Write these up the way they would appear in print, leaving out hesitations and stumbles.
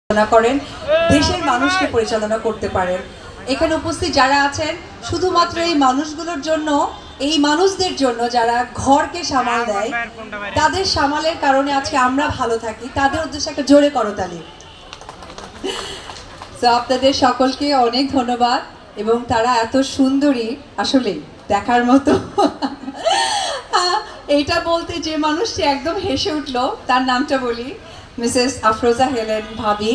পরিচালনা করেন, দেশের মানুষকে পরিচালনা করতে পারেন। এখানে উপস্থিত যারা আছেন শুধুমাত্র এই মানুষগুলোর জন্য, এই মানুষদের জন্য যারা ঘরকে সামাল দেয়, তাদের সামালের কারণে আজকে আমরা ভালো থাকি, তাদের উদ্দেশ্যে একটা জোরে করতালি। তো আপনাদের সকলকে অনেক ধন্যবাদ। এবং তারা এত সুন্দরী, আসলে দেখার মতো। এইটা বলতে যে মানুষটি একদম হেসে উঠলো, তার নামটা বলি, মিসেস আফরোজা হেলেন ভাবি,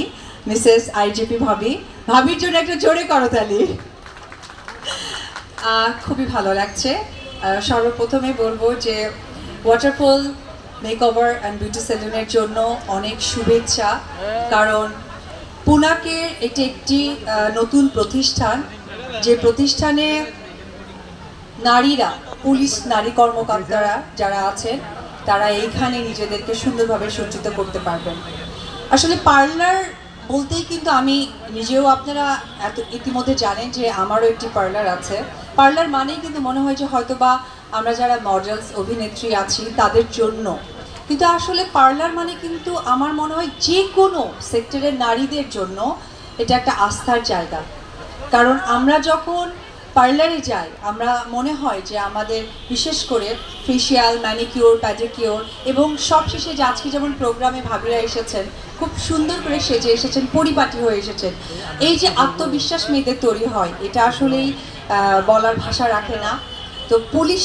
মিসেস আইজিপি ভাবি। ভাবির জন্য একটা জোরে করতালি। খুবই ভালো লাগছে। সর্বপ্রথমে বলবো যে ওয়াটারফল মেকওভার অ্যান্ড বিউটি সেলুনের জন্য অনেক শুভেচ্ছা। কারণ পুনাকের এটি একটি নতুন প্রতিষ্ঠান, যে প্রতিষ্ঠানে নারীরা, পুলিশ নারী কর্মকর্তারা যারা আছেন, তারা এইখানে নিজেদেরকে সুন্দরভাবে সজ্জিত করতে পারবেন। আসলে পার্লার বলতেই কিন্তু আমি নিজেও, আপনারা ইতিমধ্যে জানেন যে আমারও একটি পার্লার আছে। পার্লার মানেই কিন্তু মনে হয় যে হয়তো বা আমরা যারা মডেলস, অভিনেত্রী আছি তাদের জন্য, কিন্তু আসলে পার্লার মানে কিন্তু আমার মনে হয় যে কোনো সেক্টরের নারীদের জন্য এটা একটা আস্থার জায়গা। কারণ আমরা যখন পার্লারে যাই, আমরা মনে হয় যে আমাদের বিশেষ করে ফেসিয়াল, ম্যানিকিওর, প্যাডিকিওর এবং সবশেষে যে আজকে যেমন প্রোগ্রামে ভাবিরা এসেছেন, খুব সুন্দর করে সেজে এসেছেন, পরিপাটি হয়ে এসেছেন। এই যে আত্মবিশ্বাস মেয়েদের তৈরি হয়, এটা আসলেই বলার ভাষা রাখে না। তো পুলিশ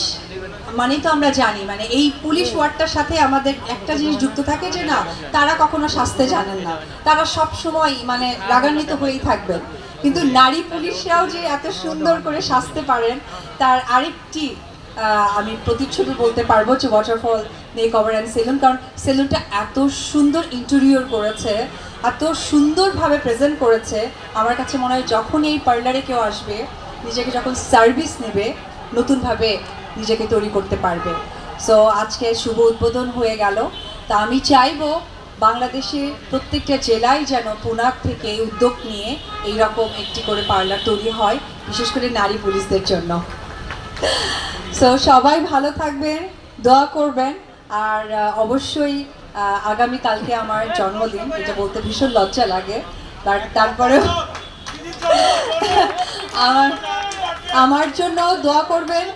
মানে তো আমরা জানি, মানে এই পুলিশ ওয়ার্ডটার সাথে আমাদের একটা জিনিস যুক্ত থাকে যে না, তারা কখনো শাস্তে জানেন না, তারা সব সময় মানে রাগান্বিত হয়েই থাকবেন। কিন্তু নারী পুলিশরাও যে এত সুন্দর করে সাজতে পারেন, তার আরেকটি আমি প্রতিচ্ছবি বলতে পারবো যে ওয়াটারফল মেকওভার অ্যান্ড সেলুন। কারণ সেলুনটা এত সুন্দর ইন্টেরিয়র করেছে, এত সুন্দরভাবে প্রেজেন্ট করেছে, আমার কাছে মনে হয় যখন এই পার্লারে কেউ আসবে, নিজেকে যখন সার্ভিস নেবে, নতুনভাবে নিজেকে তৈরি করতে পারবে। সো আজকে শুভ উদ্বোধন হয়ে গেল। তা আমি চাইবো বাংলাদেশের প্রত্যেকটা জেলায় যেন পুনাক থেকে উদ্যোগ নিয়ে এইরকম একটি করে পার্লার তৈরি হয়, বিশেষ করে নারী পুলিশদের জন্য। সো সবাই ভালো থাকবেন, দোয়া করবেন। আর অবশ্যই আগামীকালকে আমার জন্মদিন, এটা বলতে ভীষণ লজ্জা লাগে, বাট তারপরেও আমার জন্য দোয়া করবেন।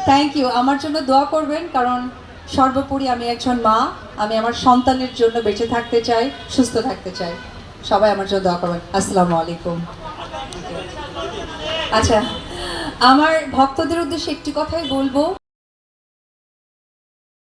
Thank you. আমার জন্য দোয়া করবেন, কারণ সর্বোপরি আমি একজন মা, আমি আমার সন্তানের জন্য বেঁচে থাকতে চাই, সুস্থ থাকতে চাই। সবাই আমার জন্য দোয়া করবেন। আসসালামু আলাইকুম। আচ্ছা, আমার ভক্তদের উদ্দেশ্যে একটি কথাই বলবো।